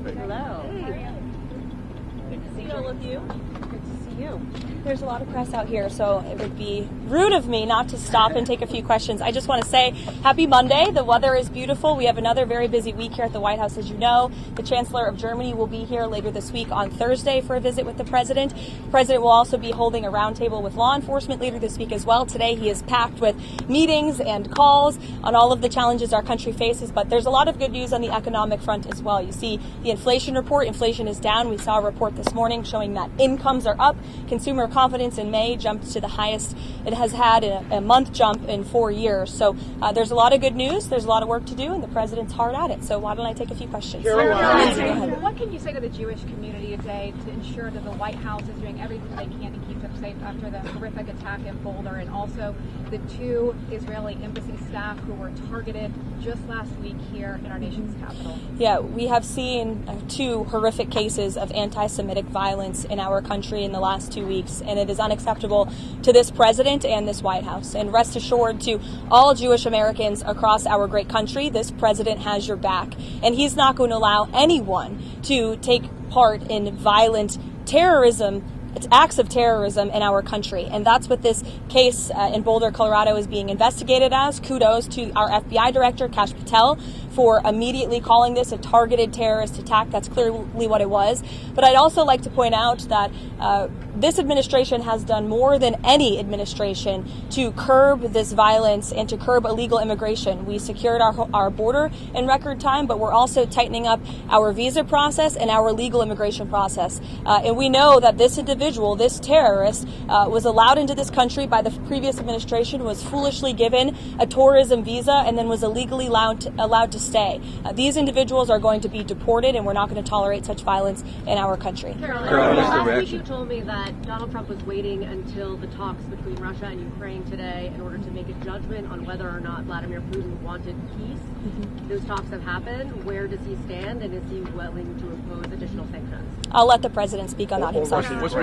Hello. Hey. Good to see all of you. Good to see you. There's a lot of press out here, so it would be rude of me not to stop and take a few questions. I just want to say happy Monday. The weather is beautiful. We have another very busy week here at the White House, as you know. The Chancellor of Germany will be here later this week on Thursday for a visit with the President. The President will also be holding a roundtable with law enforcement later this week as well. Today he is packed with meetings and calls on all of the challenges our country faces, but there's a lot of good news on the economic front as well. You see the inflation report. Inflation is down. We saw a report this morning showing that incomes are up. Consumer confidence in May jumped to the highest it has had in a month jump in 4 years. So there's a lot of good news. There's a lot of work to do, and the President's hard at it. So why don't I take a few questions? Karoline, what can you say to the Jewish community today to ensure that the White House is doing everything they can to keep them safe after the horrific attack in Boulder, and also the 2 Israeli embassy staff who were targeted just last week here in our nation's capital? Yeah, we have seen 2 horrific cases of anti-Semitic violence in our country in the last 2 weeks, and it is unacceptable to this President and this White House. And rest assured to all Jewish Americans across our great country, this President has your back, and he's not going to allow anyone to take part in violent terrorism. It's acts of terrorism in our country. And that's what this case in Boulder, Colorado is being investigated as. Kudos to our FBI director, Kash Patel, for immediately calling this a targeted terrorist attack. That's clearly what it was. But I'd also like to point out that this administration has done more than any administration to curb this violence and to curb illegal immigration. We secured our border in record time, but we're also tightening up our visa process and our legal immigration process. And we know that this individual, this terrorist, was allowed into this country by the previous administration, was foolishly given a tourism visa, and then was illegally allowed to stay. These individuals are going to be deported, and we're not going to tolerate such violence in our country. Karoline, last week you told me that Donald Trump was waiting until the talks between Russia and Ukraine today in order to make a judgment on whether or not Vladimir Putin wanted peace. Mm-hmm. Those talks have happened. Where does he stand, and is he willing to impose additional sanctions? I'll let the President speak on that himself. What's